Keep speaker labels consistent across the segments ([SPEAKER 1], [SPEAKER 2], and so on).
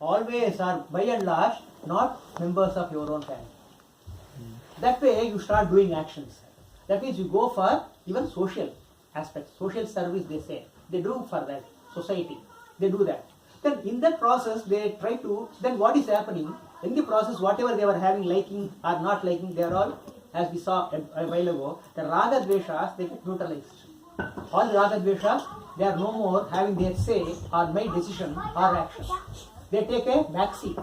[SPEAKER 1] always are by and large not members of your own family. That way you start doing actions. That means you go for even social aspects, social service they say. They do for that society. They do that. Then in that process they try to, then what is happening? In the process whatever they were having liking or not liking, they are all, as we saw a while ago, the raga dveshas, they get neutralized. All the raga dveshas, they are no more having their say or my decision or action. They take a back seat.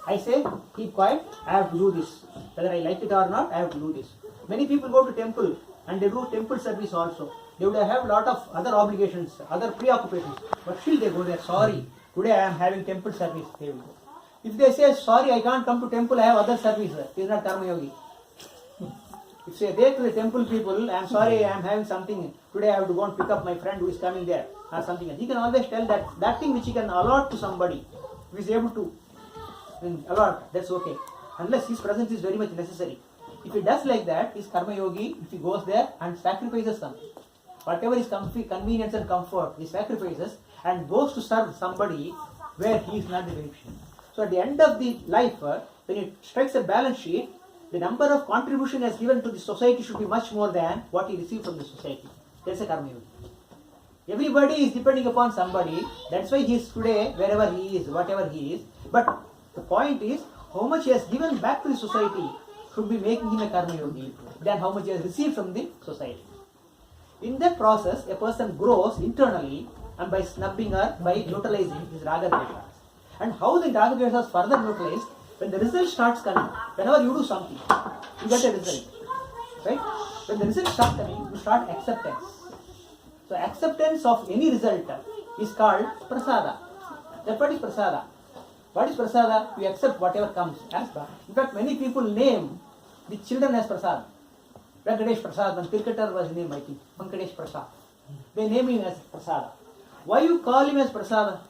[SPEAKER 1] I say, keep quiet, I have to do this. Whether I like it or not, I have to do this. Many people go to temple and they do temple service also. They would have a lot of other obligations, other preoccupations. But still they go there, sorry, today I am having temple service, they will go. If they say, sorry, I can't come to temple, I have other service, he is not karma yogi. If say they to the temple people, I am sorry, I am having something, today I have to go and pick up my friend who is coming there, or something else. He can always tell that thing which he can allot to somebody, who is able to allot, that's okay. Unless his presence is very much necessary. If he does like that, he is karma yogi, if he goes there and sacrifices something. Whatever is convenience and comfort, he sacrifices and goes to serve somebody where he is not the beneficiary. So at the end of the life, when it strikes a balance sheet, the number of contribution he has given to the society should be much more than what he received from the society. That's a karma yogi. Everybody is depending upon somebody. That's why he is today wherever he is, whatever he is. But the point is, how much he has given back to the society should be making him a karma yogi than how much he has received from the society. In that process, a person grows internally and by snubbing or by neutralizing his raga dveshas. And how the raga dveshas further neutralized, when the result starts coming, whenever you do something, you get a result. Right? When the result starts coming, you start acceptance. So acceptance of any result is called prasada. That's what is prasada. What is prasada? You accept whatever comes as prasada. In fact, many people name the children as prasada. Venkatesh Prasad, one cricketer was named, I think, Venkatesh Prasad. They name him as prasada. Why you call him as prasada?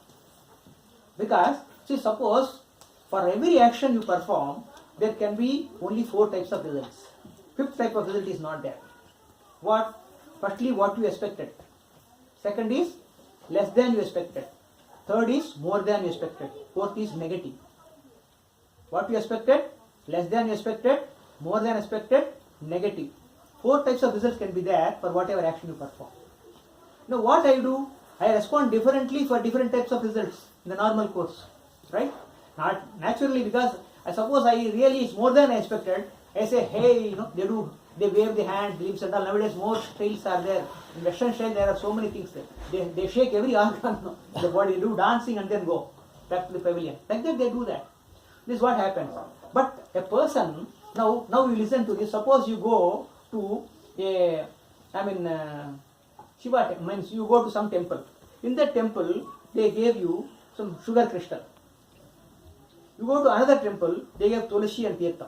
[SPEAKER 1] Because, see, suppose for every action you perform, there can be only 4 types of results. 5th type of result is not there. What? Firstly, what you expected. Second is less than you expected. Third is more than you expected. Fourth is negative. What you expected, less than you expected, more than expected, negative. 4 types of results can be there for whatever action you perform. Now what I do, I respond differently for different types of results in the normal course. Right? Not naturally, because I suppose I really is more than I expected. I say, hey, they wave the hands, lips and all. Nowadays more styles are there. In Western style there are so many things there. They shake every organ in the body, do dancing and then go back to the pavilion. Like that they do that. This is what happens. But a person, now you listen to this. Suppose you go to Shiva, means you go to some temple. In that temple, they gave you some sugar crystal. You go to another temple, they gave tulsi and tirtha.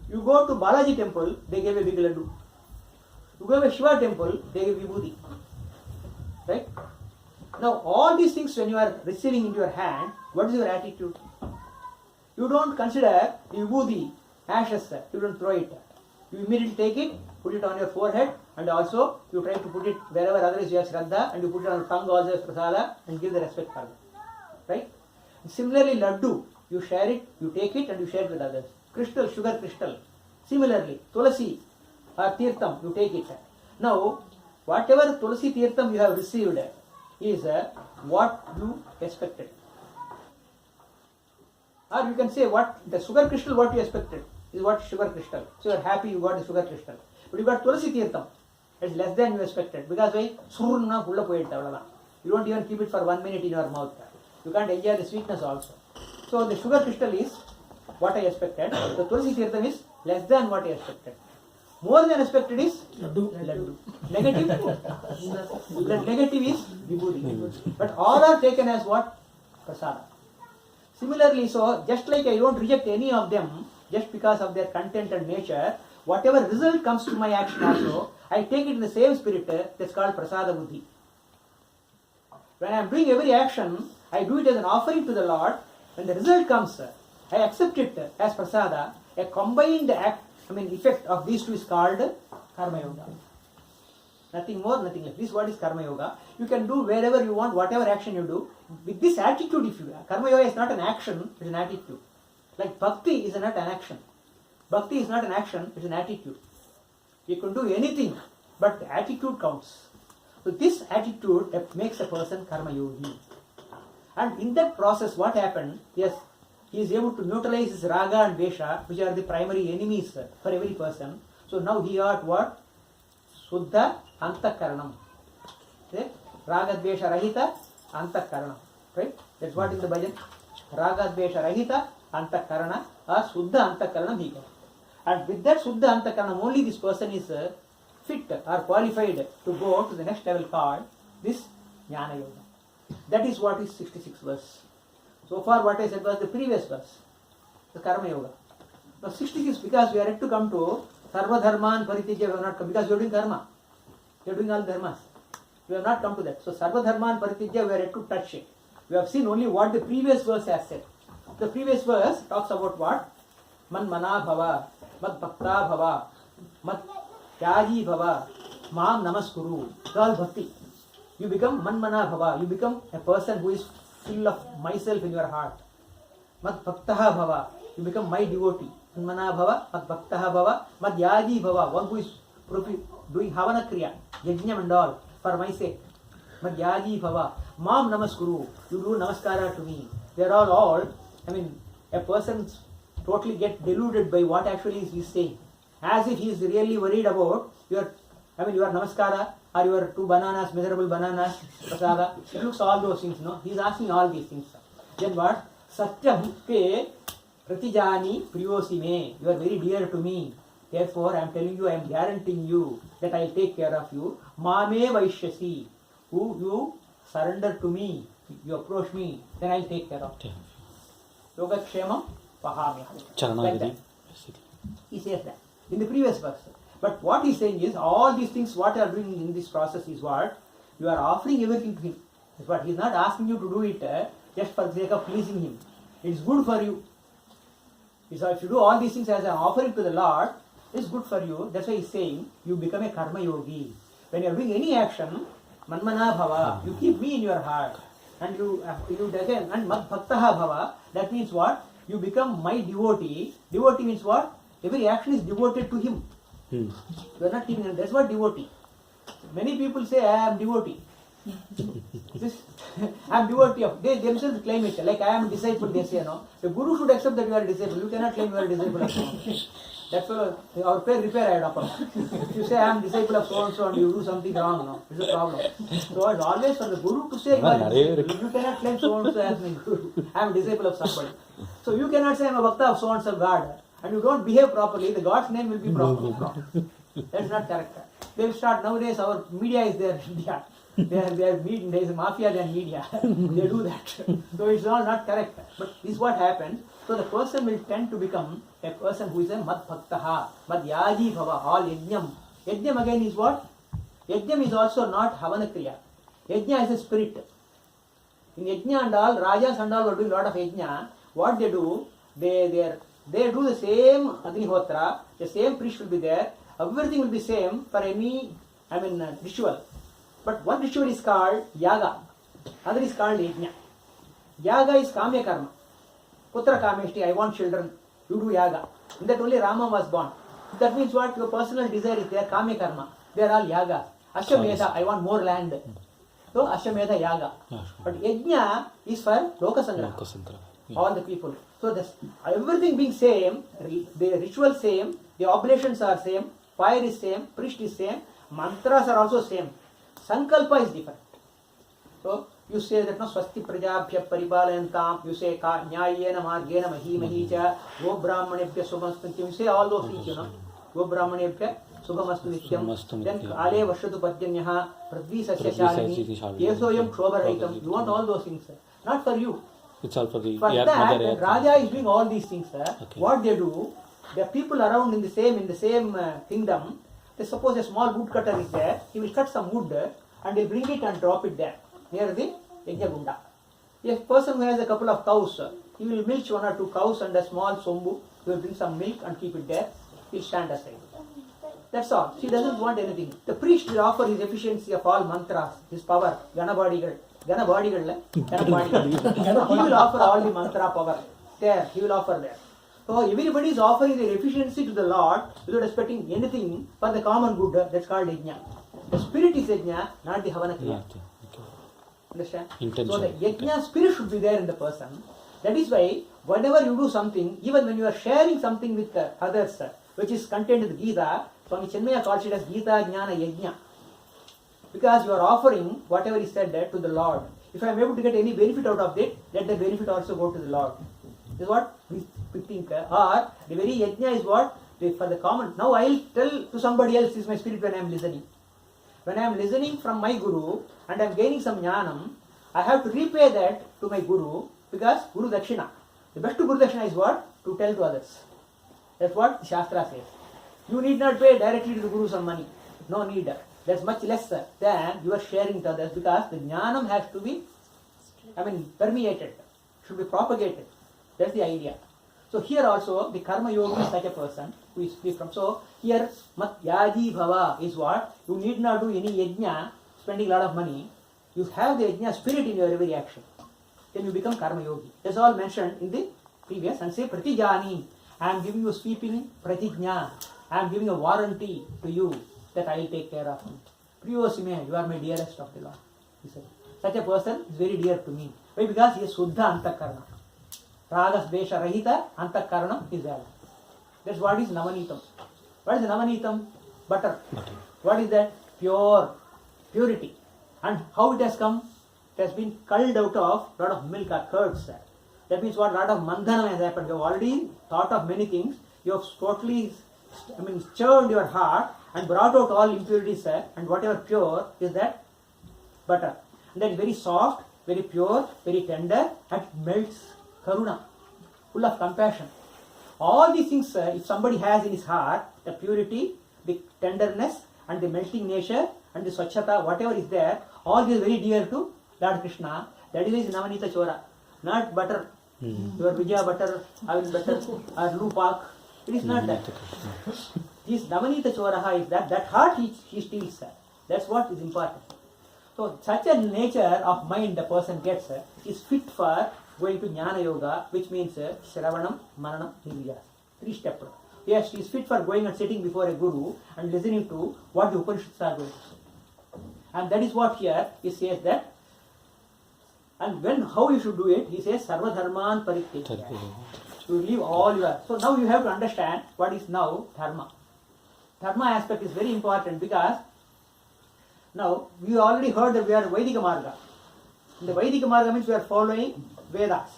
[SPEAKER 1] You go to Balaji temple, they gave a big laddu. You go to a Shiva temple, they gave vibhuti. Right? Now all these things when you are receiving into your hand, what is your attitude? You don't consider the vibhuti, ashes, you don't throw it. You immediately take it, put it on your forehead, and also you try to put it wherever otherwise you have shraddha, and you put it on your tongue also as prasada, and give the respect for it. Right? Similarly, laddu, you share it, you take it, and you share it with others. Crystal, sugar crystal. Similarly, tulsi or tirtham, you take it. Now, whatever tulsi tirtham you have received is what you expected. Or you can say what the sugar crystal, what you expected is what sugar crystal. So you are happy you got the sugar crystal. But you got tulsi tirtham. It's less than you expected. Because why? Surna pulla poyetta. You don't even keep it for 1 minute in your mouth. You can't enjoy the sweetness also. So the sugar crystal is what I expected. The tulsi tirtham is less than what I expected. More than expected is laddu. Negative? Negative is vibhuti. But all are taken as what? Prasada. Similarly, so just like I don't reject any of them just because of their content and nature, whatever result comes to my action also, I take it in the same spirit. That's called prasada buddhi. When I am doing every action, I do it as an offering to the Lord. When the result comes, I accept it as prasada. A combined effect of these two is called karma yoga. Nothing more, nothing less. This is what is Karma Yoga. You can do wherever you want, whatever action you do. With this attitude, if you Karma Yoga is not an action, it's an attitude. Like Bhakti is not an action. Bhakti is not an action, it's an attitude. You can do anything, but the attitude counts. So this attitude makes a person Karma Yogi. And in that process, what happened? Yes, he is able to neutralize his Raga and Dvesha, which are the primary enemies for every person. So now he ought what? Suddha Antakaranam. Okay? Raga Dvesha Rahita Antakaranam. Right? That's what in the bhajan. Raga Dvesha Rahita Antakarana or Suddha Antakaranam he can. And with that Suddha Antakaranam, only this person is fit or qualified to go to the next level called this Jnana Yoga. That is what is 66th verse. So far what I said was the previous verse, the Karma Yoga. Now 66, because we are yet to come to Sarva Dharman Paritijya, we have not come, because we are doing karma. We are doing all dharmas. We have not come to that. So Sarva Dharman Paritijya, we are yet to touch it. We have seen only what the previous verse has said. The previous verse talks about what? Man mana bhava, mad bhakta bhava, mad tyaji bhava, mam namaskuru. It's all bhakti. You become man mana bhava. You become a person who is full of myself in your heart. Mad bhaktaha bhava. You become my devotee. Man mana bhava, mad bhaktaha bhava, mad yaji bhava. One who is doing havana kriya, yajnam and all for my sake. Mad yaji bhava. Mam namaskuru. You do namaskara to me. They are all, a person totally get deluded by what actually he is saying. As if he is really worried about your namaskara or your 2 bananas, miserable bananas, prasada. It looks all those things, no? He is asking all these things. Then what? Satyam te pratijani priyosi me. You are very dear to me. Therefore, I am telling you, I am guaranteeing you that I will take care of you. Mame vaishyasi. Who you surrender to me, you approach me, then I will take care of you. Yoga Kshemam Pahami.
[SPEAKER 2] Charama.
[SPEAKER 1] He says that in the previous verse. But what he is saying is, all these things, what you are doing in this process is what? You are offering everything to him. That's what he is not asking you to do it just for the sake of pleasing him. It is good for you. So if you do all these things as an offering to the Lord, it's good for you. That's why he is saying, you become a Karma Yogi. When you are doing any action, Manmana Bhava, you keep me in your heart. And you again, and Mad Bhaktaha Bhava, that means what? You become my devotee. Devotee means what? Every action is devoted to him. You are not keeping it. That's what devotee. Many people say, I am devotee. I am devotee of. They themselves claim it. Like I am a disciple, they say, no. The Guru should accept that you are a disciple. You cannot claim you are a disciple of someone. That's why our repair I If you say I am disciple of so and so and you do something wrong, no, it's a problem. So it's always for the Guru to say you are a disciple. You cannot claim so and so as my Guru. I am a disciple of somebody. So you cannot say I am a Bhakta of so and so God. And you don't behave properly, the God's name will be proper. That's not correct. They will start nowadays. Our media is there in India. There is a mafia than media. They do that. So it's all not correct. But this is what happens. So the person will tend to become a person who is a Mad Bhaktaha, Mad Yaji Bhava, all Yajnam. Yajnam again is what? Yajnam is also not Havana Kriya. Yajna is a spirit. In Yajna and all, Rajas and all are doing a lot of Yajna. What they do, they do the same Agnihotra, the same priest will be there, everything will be same for any, ritual. But one ritual is called Yaga, other is called Yajna. Yaga is Kamya Karma. Putra Kameshti, I want children, you do Yaga. In that only Rama was born. That means what? Your personal desire is there, Kamya Karma. They are all Yagas. Ashwamedha, I want more land. So Ashwamedha Yaga. But Yajna is for Lokasangra. All the people. So this, everything being same, the ritual same, the oblations are same, fire is same, priest is same, mantras are also same. Sankalpa is different. So you say that no swasti prajabhya paripalayantam, you say nyayena margena mahimahicha, go brahmanebhya subhamastu, you say all those things, go brahmanebhya subhamastu nityam, then ale vashadu padyanyaha, pradvi sasya shalini, yesoyam kshobaraitam, you want all those things, not for you.
[SPEAKER 2] It's all for the
[SPEAKER 1] that, Raja is doing all these things. Okay. What they do, the people around in the same kingdom, they suppose a small woodcutter is there, he will cut some wood and he will bring it and drop it there, near the Yajnagunda. A person who has a couple of cows, he will milk 1 or 2 cows and a small sombu, he will bring some milk and keep it there, he will stand aside. That's all. She doesn't want anything. The priest will offer his efficiency of all mantras, his power, Gana bodigal. He will offer all the mantra power. There, he will offer there. So everybody is offering their efficiency to the Lord without expecting anything for the common good. That's called yajna. The spirit is yajna, not the havana kriya. Understand? So the yajna spirit should be there in the person. That is why whenever you do something, even when you are sharing something with others, which is contained in the Gita, Swami Chinmaya calls it as Gita Jnana Yajna. Because you are offering whatever is said there to the Lord. If I am able to get any benefit out of it, let the benefit also go to the Lord. This is what we think. Or the very yajna is what? For the common. Now I will tell to somebody else is my spirit when I am listening. When I am listening from my Guru and I am gaining some jnanam, I have to repay that to my Guru because Guru Dakshina. The best Guru Dakshina is what? To tell to others. That's what the Shastra says. You need not pay directly to the Guru some money. No need. That's much less than you are sharing to others because the jnanam has to be, permeated, should be propagated. That's the idea. So here also the karma yogi is such a person who is free from. So here mat yaji bhava is what? You need not do any yajna, spending a lot of money. You have the yajna spirit in your every action. Then you become karma yogi. That's all mentioned in the previous. And say pratijani, I am giving you sweeping pratijna. I am giving a warranty to you that I will take care of you. Priyosime, you are my dearest of the Lord. He said, such a person is very dear to me. Why? Because he is Suddha Antakarna. Ragas Besha Rahita Antakarna is there. That's what is Navanitam. What is Navanitam? Butter. What is that? Purity. And how it has come? It has been culled out of a lot of milk or curds. That means what? A lot of mandhanam has happened. You have already thought of many things. You have totally stirred your heart and brought out all impurities, and whatever pure is that butter. And that is very soft, very pure, very tender, and melts karuna, full of compassion. All these things, if somebody has in his heart, the purity, the tenderness, and the melting nature, and the swachhata, whatever is there, all this is very dear to Lord Krishna. That is his Navanita Chora, not butter. Your Vijaya butter, Avil butter, or Lupak. It is not that. This Navanita Choraha is that heart he steals. That's what is important. So such a nature of mind the person gets is fit for going to Jnana Yoga, which means Shravanam, Maranam, Nirvyas. 3 steps. Yes, he is fit for going and sitting before a Guru and listening to what the Upanishads are going to say. And that is what here he says that. And how you should do it, he says Sarva Dharman Parityajya. You leave all your. So now you have to understand what is now Dharma. Dharma aspect is very important because now we already heard that we are Vaidika Marga. In the Vaidika Marga means we are following Vedas.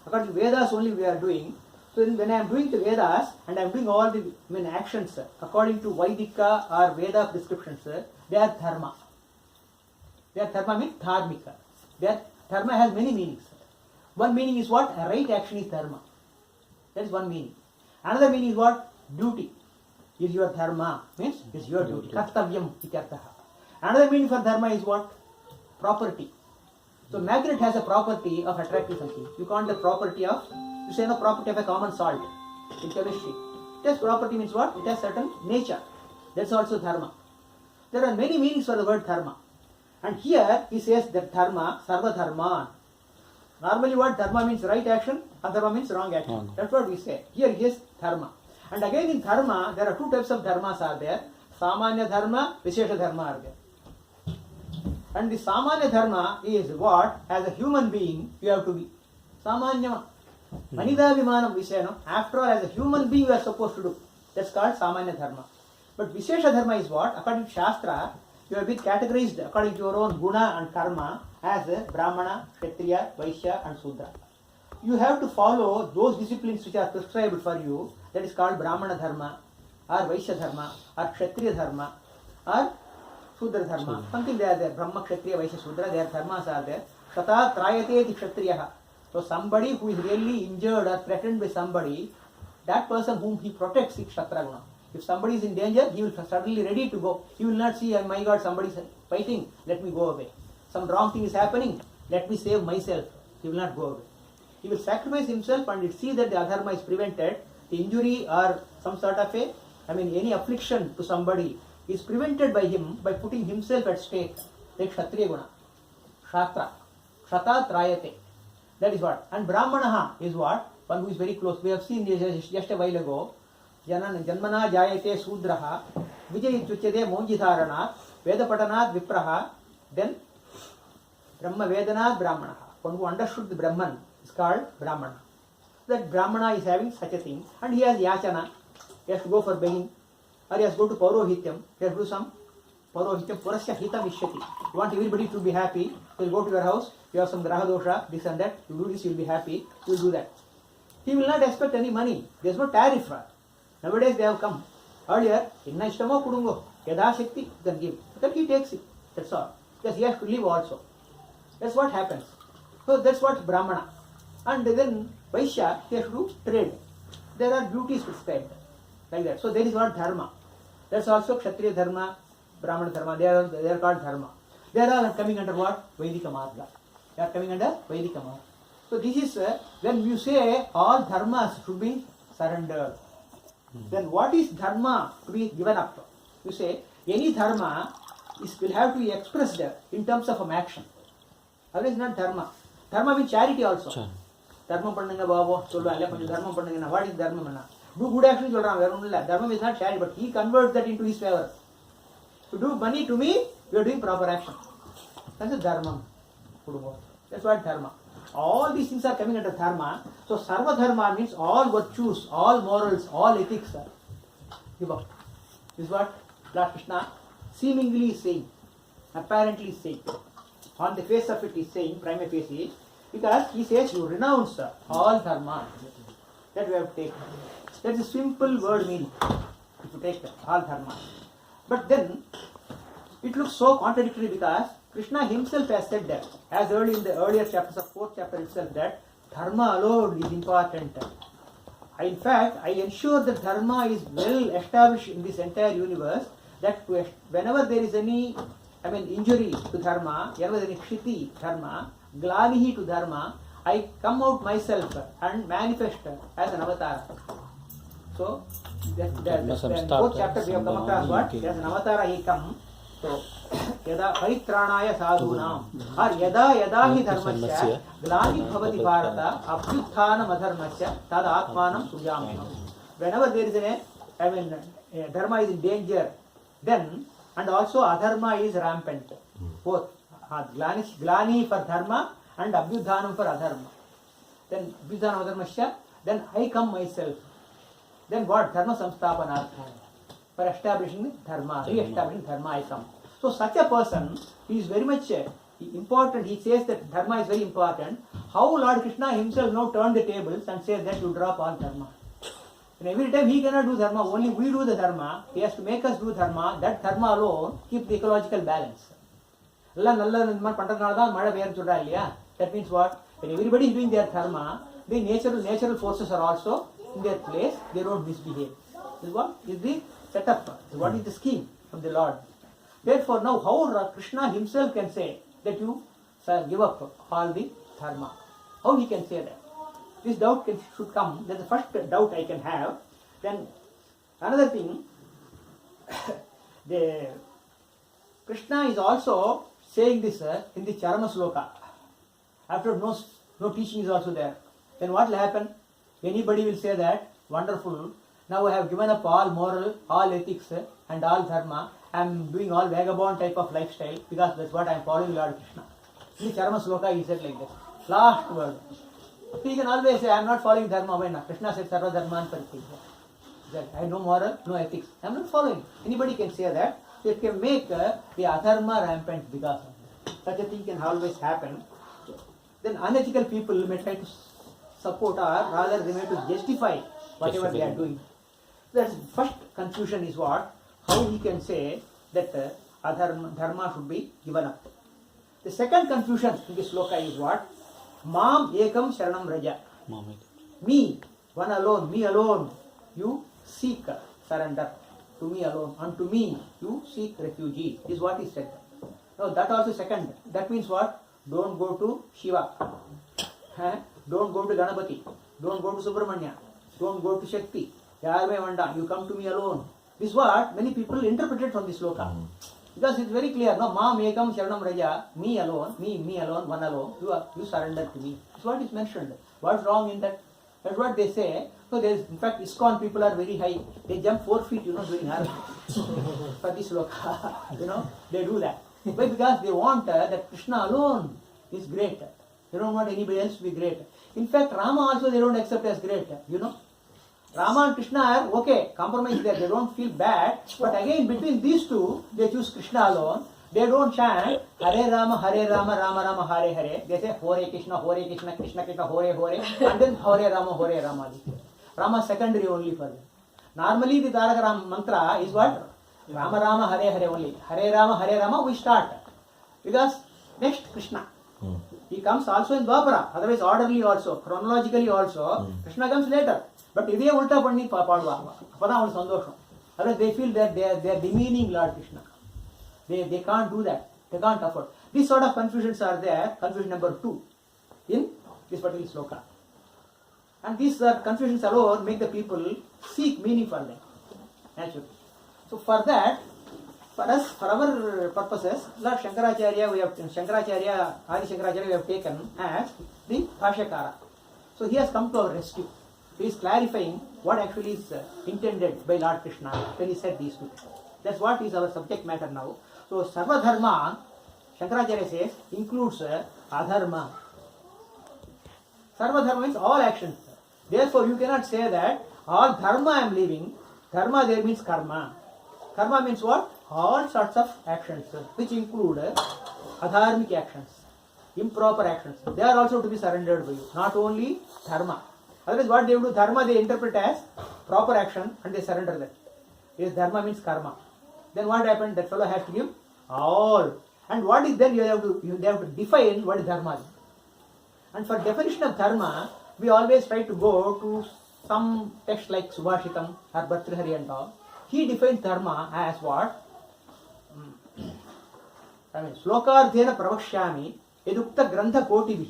[SPEAKER 1] According to Vedas only we are doing. So when I am doing the Vedas and I am doing all the actions according to Vaidika or Veda prescriptions, they are Dharma. Their Dharma means Dharmika. Their Dharma has many meanings. One meaning is what? A right action is Dharma. That is one meaning. Another meaning is what? Duty. Is your dharma. Means is your duty. Kartavyam ityarthaha. Another meaning for dharma is what? Property. So magnet has a property of attracting something. You can't the property of, you say no property of a common salt in chemistry. It has property means what? It has certain nature. That's also dharma. There are many meanings for the word dharma. And here he says that dharma, sarva dharma. Normally what dharma means right action, adharma means wrong action. That's what we say. Here he is dharma. And again in dharma, there are 2 types of dharmas are there. Samanya dharma, Vishesha dharma are there. And the Samanya dharma is what? As a human being, you have to be. Samanya. Manida Vimanam Visheno. After all, as a human being, you are supposed to do. That's called Samanya dharma. But Vishesha dharma is what? According to Shastra, you have been categorized according to your own guna and karma as Brahmana, Kshatriya, Vaishya and Sudra. You have to follow those disciplines which are prescribed for you. That is called Brahmana dharma or Vaishya dharma or Kshatriya dharma or Sudra dharma. Something they are there. Brahma, Kshatriya, Vaishya, Sudra, their dharmas are there. Tata trayate Kshatriyaha. So somebody who is really injured or threatened by somebody, that person whom he protects is Kshatriya guna. If somebody is in danger, he will suddenly ready to go. He will not see, oh my God, somebody is fighting, let me go away. Some wrong thing is happening, let me save myself. He will not go away. He will sacrifice himself and see that the adharma is prevented, the injury or some sort of a any affliction to somebody is prevented by him by putting himself at stake, like Kshatriya Guna. Shatra. Kshatat Rayate. That is what. And Brahmanaha is what? One who is very close. We have seen this just a while ago. Janmana Jayate Sudraha. Vijay Chuchade Monjitharanat. Vedapatanat Vipraha. Then Brahma Vedanat Brahmanaha. One who understood the Brahman is called Brahmana. That Brahmana is having such a thing. And he has Yachana. He has to go for begging. Or he has to go to Paurohityam. He has to do some Paurohityam. Purasya Hitam Ishyati. You want everybody to be happy. You will go to your house. You have some Graha Dosha, this and that. You do this, you will be happy. You will do that. He will not expect any money. There is no tariff. Nowadays they have come. Earlier, Inna Ishtamo Kudungo. Yadha Shakti, you can give. Then he takes it. That's all. Because he has to live also. That's what happens. So that's what Brahmana. And then Vaishya, he has to do trade. There are duties prescribed. Like that. So there is what Dharma. That's also Kshatriya Dharma, Brahmana Dharma. They are called Dharma. They are all coming under what? Vaidika Marga. They are coming under Vaidika Marga. So this is when you say all dharmas should be surrendered. Then what is dharma to be given up? You say any dharma will have to be expressed in terms of an action. Otherwise not dharma. Dharma means charity also. Dharma pannunga babo, sollu alle konjam dharma pannunga. What is dharma manna? Do good action solran vera onnilla. Dharma is not charity, but he converts that into his favor. To do money to me, you are doing proper action. That's a dharma. That's what dharma. All these things are coming under dharma. So sarva dharma means all virtues, all morals, all ethics. Give up. This is what Lord Krishna seemingly is saying, apparently is saying. On the face of it is saying, prima facie, because he says you renounce all dharma. That we have to take. That's a simple word meaning. If you take all dharma. But then it looks so contradictory because Krishna himself has said that, as early in the earlier chapters of 4th chapter itself, that dharma alone is important. In fact, I ensure that dharma is well established in this entire universe, that whenever there is any injury to dharma, whenever there is any kshiti dharma, glanihi to dharma, I come out myself and manifest as an avatar. So, in both chapters we have come across what? As an avatar he comes. So, यदा परित्राणाय साधूनां और यदा यदा हि धर्मस्य ग्लानिर्भवति भारत अभ्युत्थानमधर्मस्य तद आत्मानं सृजाम्यहम्. Whenever there is dharma is in danger, then and also adharma is rampant. Both glani for dharma and abhyudhanam for adharma. Then abhyudhanam adharmasya, then I come myself. Then what? Dharma samsthapanartham. For establishing dharma, re-establishing dharma I come. So such a person is very much important. He says that dharma is very important. How Lord Krishna himself now turned the tables and says that you drop all dharma. And every time he cannot do dharma, only we do the dharma. He has to make us do dharma. That dharma alone keeps the ecological balance. That means what? When everybody is doing their dharma, the natural forces are also in their place. They don't misbehave. This is what is the setup. What is the scheme of the Lord? Therefore, now how Krishna himself can say that you give up all the dharma? How he can say that? This doubt should come. That's the first doubt I can have. Then another thing, the Krishna is also saying this in the Charama Sloka. After no teaching is also there. Then what will happen? Anybody will say that, wonderful, now I have given up all moral, all ethics and all dharma. I am doing all vagabond type of lifestyle because that's what I am following Lord Krishna. In the Charama Sloka he said like this. Last word. He can always say, I am not following dharma. When Krishna said Sarva Dharman Pariti. I have no moral, no ethics. I am not following. Anybody can say that. So it can make the adharma rampant because of that. Such a thing can always happen. Then unethical people may try to support or rather they may to justify whatever they are doing. The first confusion is what? How he can say that dharma should be given up. The second confusion in this sloka is what? Mam ekam sharanam raja. Me, one alone, me alone, you seek surrender. To me alone, unto me you seek refuge. Is what he said. Now that also second. That means what? Don't go to Shiva. Don't go to Ganapati. Don't go to Subramanya. Don't go to Shakti. You come to me alone. This is what many people interpreted from this sloka. Because it's very clear, no, Mam Ekam Sharanam Raja, me alone, me alone, one alone, you surrender to me. That's what is mentioned. What's wrong in that? That's what they say. So there is, in fact, ISKCON people are very high. They jump 4 feet, during Harvest. For this sloka, they do that. Why? Because they want that Krishna alone is great. They don't want anybody else to be great. In fact, Rama also they don't accept as great. Rama and Krishna are okay, compromise there, they don't feel bad, but again between these two, they choose Krishna alone. They don't chant Hare Rama, Rama Rama, Hare Hare. They say Hare Krishna, Krishna Krishna, Hare, and then Hare Rama. Rama secondary only for them. Normally the Taraka Ram mantra is what? Rama Rama, Hare only. Hare Rama, we start. Because next Krishna. He comes also in Dwapara, otherwise orderly also, chronologically also. Krishna comes later. But if they ulta panni paadva, apada sandosham. Otherwise they feel that they are demeaning Lord Krishna. They can't do that. They can't afford. These sort of confusions are there. Confusion number 2 in this particular sloka. And these confusions alone make the people seek meaning for them. Naturally. So for that, for us, for our purposes, Lord Shankaracharya, Adi Shankaracharya we have taken as the Bhashyakara. So he has come to our rescue. He is clarifying what actually is intended by Lord Krishna when he said these two. That's what is our subject matter now. So Sarva Dharma, Shankaracharya says, includes Adharma. Sarva Dharma means all actions. Therefore you cannot say that all Dharma I am leaving. Dharma there means Karma. Karma means what? All sorts of actions, which include adharmic actions, improper actions. They are also to be surrendered by you. Not only Dharma. Otherwise what they do, Dharma they interpret as proper action and they surrender that. Yes, Dharma means Karma. Then what happened? That fellow has to give all. And what is then they have to define what is Dharma. And for definition of Dharma, we always try to go to some text like Subhashitam or Bhartrihari and all. He defines Dharma as what? Slokardhena pravakshami edukta grantha kotivi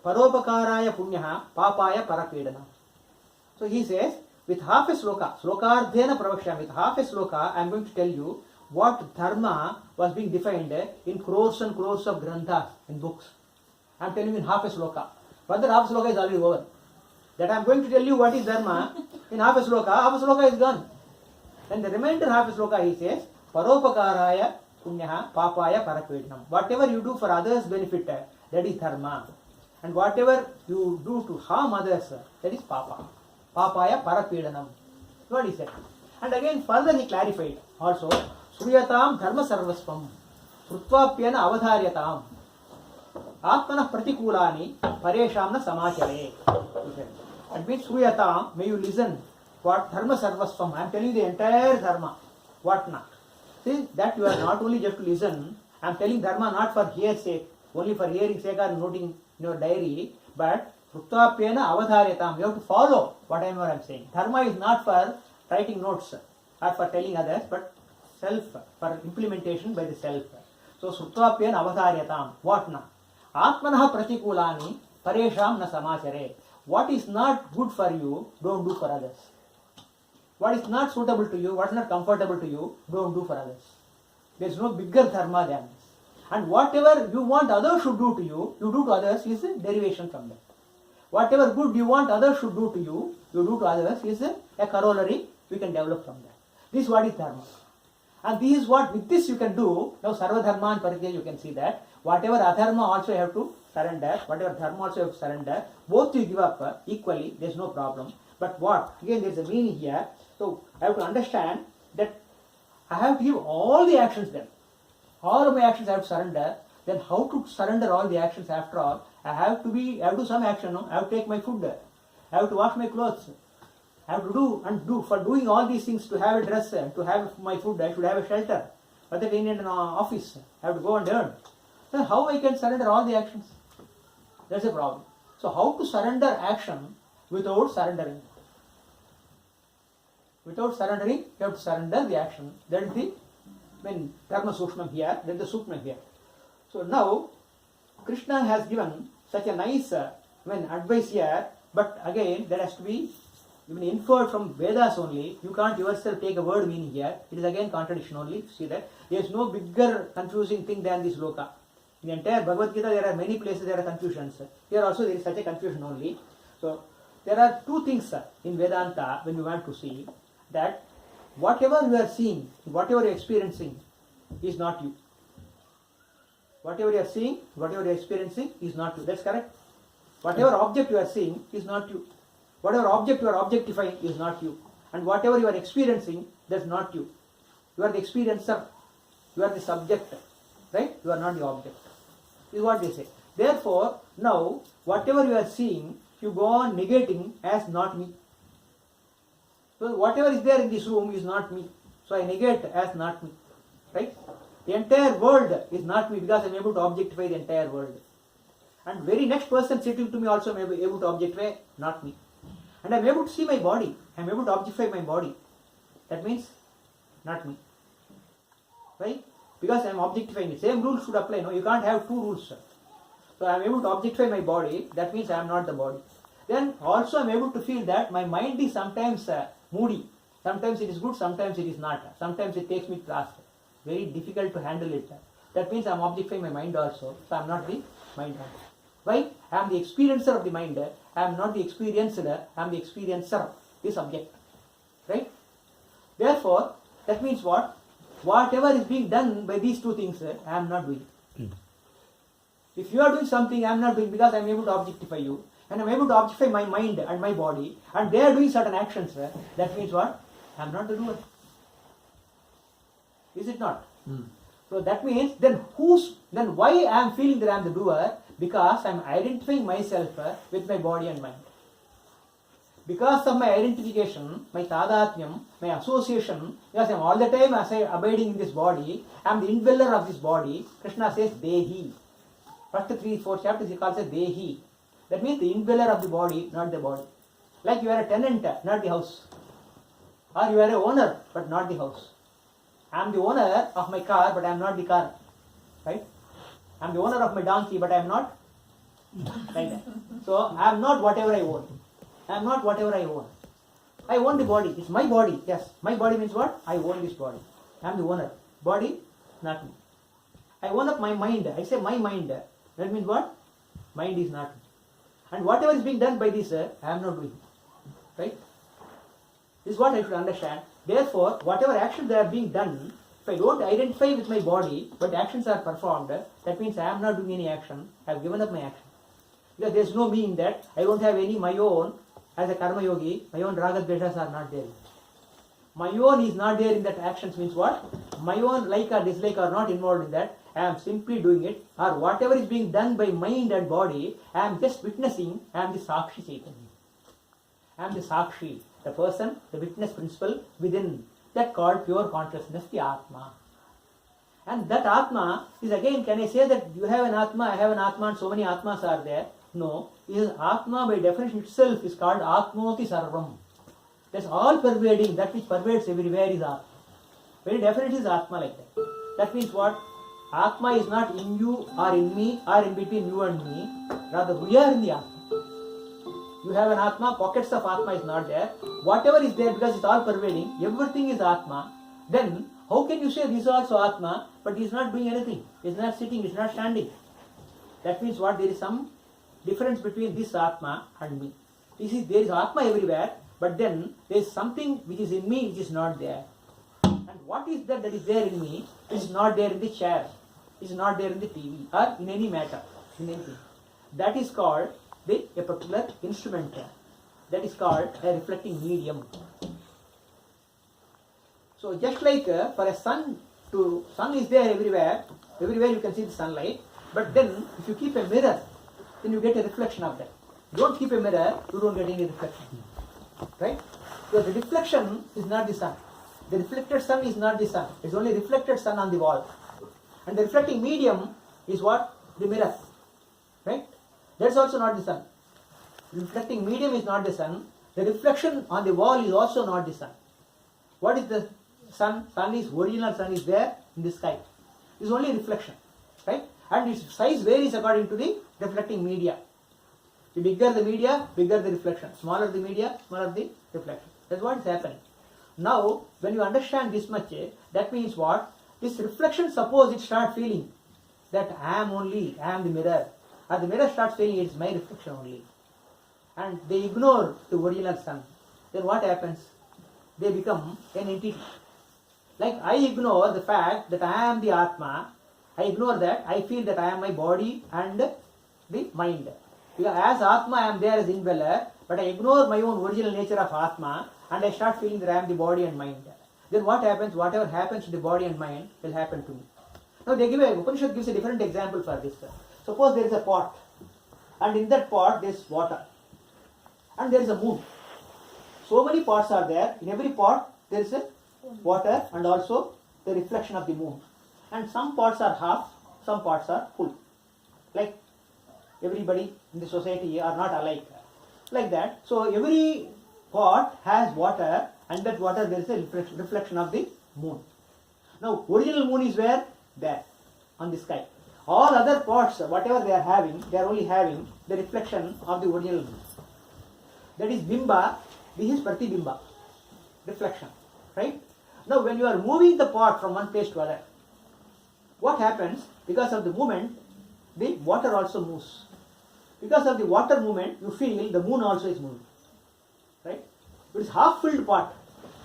[SPEAKER 1] paropakaraya punyaha papaya parakvedana. So he says, with half a sloka, slokardhena pravakshami, with half a sloka, I am going to tell you what Dharma was being defined in crores and crores of granthas, in books. I am telling you in half a sloka. Further half a sloka is already over. That I am going to tell you what is Dharma in half a sloka is gone. Then the remainder half a sloka he says, paropakaraya punyaha papaya parakvednam. Whatever you do for others' benefit, that is Dharma. And whatever you do to harm others, that is papa. Papaya parakvednam. What he said. And again further he clarified also, Suryatam dharma sarvasvam srutvapyana avadharyatam atmanah pratikulani pareshamna samachare. That means Suryatam, may you listen. What dharma sarvasvam? I am telling you the entire dharma. What not? See, that you are not only just to listen. I am telling dharma not for hearing sake, only for hearing sake or noting in your diary, but Srutvapyena avadharyatam. You have to follow whatever I am saying. Dharma is not for writing notes or for telling others, but self, for implementation by the self. So Srutvapyena avadharyatam. What not? Atmanah pratikulani paresham na samachare. What is not good for you, don't do for others. What is not suitable to you, what is not comfortable to you, don't do for others. There is no bigger dharma than this. And whatever you want others should do to you, you do to others is a derivation from that. Whatever good you want others should do to you, you do to others is a corollary we can develop from that. This is what is dharma. And this is what, with this you can do, now sarva dharma and paritya you can see that, whatever adharma also you have to surrender, whatever dharma also you have to surrender, both you give up equally, there is no problem. But what? Again there is a meaning here. So I have to understand that I have to give all the actions then. All of my actions I have to surrender. Then how to surrender all the actions after all? I have to do some action. No? I have to take my food. I have to wash my clothes. I have to do. For doing all these things, to have a dress, to have my food, I should have a shelter. But that in an office, I have to go and earn. Then how I can surrender all the actions? That's a problem. So how to surrender action without surrendering? Without surrendering, you have to surrender the action. That is the Dharma Sukshmam here, that is the Sukshmam here. So now, Krishna has given such a nice advice here, but again, there has to be even inferred from Vedas only. You can't yourself take a word meaning here. It is again contradiction only. See that there is no bigger confusing thing than this loka. In the entire Bhagavad Gita, there are many places there are confusions. Here also there is such a confusion only. So there are two things in Vedanta when you want to see that whatever you are seeing, whatever you are experiencing is not you. Whatever you are seeing, whatever you are experiencing is not you. That's correct. Whatever object you are seeing is not you. Whatever object you are objectifying is not you. And whatever you are experiencing, that's not you. You are the experiencer. You are the subject. Right? You are not the object. This is what they say. Therefore, now, whatever you are seeing, you go on negating as not me. So, whatever is there in this room is not me. So, I negate as not me. Right? The entire world is not me because I am able to objectify the entire world. And very next person sitting to me also I am able to objectify not me. And I am able to see my body. I am able to objectify my body. That means not me. Right? Because I am objectifying it. Same rules should apply. No, you can't have two rules. So I am able to objectify my body. That means I am not the body. Then also I am able to feel that my mind is sometimes moody. Sometimes it is good, sometimes it is not. Sometimes it takes me to task. Very difficult to handle it. That means I am objectifying my mind also. So I am not the mind. Why? I am the experiencer of the mind. I am not the experienced. I am the experiencer, the subject. Right? Therefore, that means what? Whatever is being done by these two things, I am not doing. If you are doing something, I am not doing because I am able to objectify you. And I am able to objectify my mind and my body. And they are doing certain actions. That means what? I am not the doer. Is it not? So that means then why I am feeling that I am the doer? Because I am identifying myself with my body and mind. Because of my identification, my tadatmyam, my association, because I am all the time as I abiding in this body, I am the indweller of this body. Krishna says Dehi. First 3-4 chapters he calls it Dehi. That means the indweller of the body, not the body. Like you are a tenant, not the house. Or you are a owner, but not the house. I am the owner of my car, but I am not the car. Right? I am the owner of my donkey, but I am not. Like that. So I am not whatever I own. I am not whatever I own. I own the body. It's my body. Yes. My body means what? I own this body. I am the owner. Body, not me. I own up my mind. I say my mind. That means what? Mind is not me. And whatever is being done by this, I am not doing. Right? This is what I should understand. Therefore, whatever actions are being done, if I don't identify with my body, but actions are performed, that means I am not doing any action. I have given up my action. Because there is no me in that. I don't have any my own. As a karma yogi, my own raga dveshas are not there. My own is not there in that actions means what? My own like or dislike are not involved in that. I am simply doing it. Or whatever is being done by mind and body, I am just witnessing. I am the Sakshi Chaitanya. I am the Sakshi, the person, the witness principle within. That called pure consciousness, the Atma. And that Atma is again, can I say that you have an Atma, I have an Atma and so many Atmas are there? No. Is Atma by definition itself is called Atmoti Sarvam. That's all pervading, that which pervades everywhere is Atma. Very definitely is Atma like that. That means what? Atma is not in you or in me or in between you and me. Rather, we are in the Atma. You have an Atma, pockets of Atma is not there. Whatever is there because it's all pervading, everything is Atma. Then, how can you say this is also Atma, but he is not doing anything? He is not sitting, he is not standing. That means what? There is some difference between this Atma and me. You see, there is Atma everywhere, but then there is something which is in me which is not there. And what is that is there in me, which is not there in the chair, is not there in the TV, or in any matter, in anything. That is called a particular instrument. That is called a reflecting medium. So just like for a sun is there everywhere you can see the sunlight, but then if you keep a mirror, then you get a reflection of that. You don't keep a mirror, you don't get any reflection. Right? So the reflection is not the sun. The reflected sun is not the sun. It's only reflected sun on the wall. And the reflecting medium is what? The mirror. Right? That's also not the sun. The reflecting medium is not the sun. The reflection on the wall is also not the sun. What is the sun? Original sun is there in the sky. It's only reflection. Right? And its size varies according to the reflecting media. The bigger the media, bigger the reflection. Smaller the media, smaller the reflection. That's what is happening. Now, when you understand this much, that means what? This reflection, suppose it starts feeling that I am the mirror. Or the mirror starts feeling it's my reflection only. And they ignore the original sun. Then what happens? They become an entity. Like I ignore the fact that I am the Atma. I ignore that. I feel that I am my body and the mind. Because as Atma I am there as indweller, but I ignore my own original nature of Atma and I start feeling that I am the body and mind. Then what happens? Whatever happens to the body and mind will happen to me. Now Upanishad gives a different example for this. Suppose there is a pot and in that pot there is water and there is a moon. So many pots are there. In every pot there is a water and also the reflection of the moon. And some pots are half, some pots are full. Like everybody in the society are not alike. Like that. So every pot has water and that water there is a reflection of the moon. Now original moon is where? There, on the sky. All other pots, whatever they are having, they are only having the reflection of the original moon. That is Bimba, this is Pratibimba, reflection. Right? Now when you are moving the pot from one place to other, what happens? Because of the movement, the water also moves. Because of the water movement, you feel the moon also is moving. Right? It is half filled pot.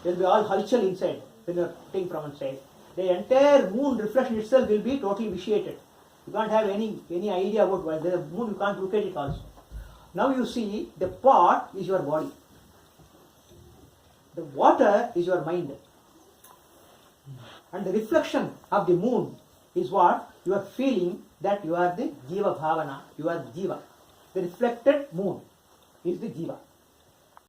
[SPEAKER 1] There will be all halchal inside when you are taking from one side. The entire moon reflection itself will be totally vitiated. You can't have any idea about why the moon, you can't look at it also. Now you see the pot is your body. The water is your mind. And the reflection of the moon is what? You are feeling that you are the Jiva Bhavana, you are Jiva. The reflected moon is the Jiva.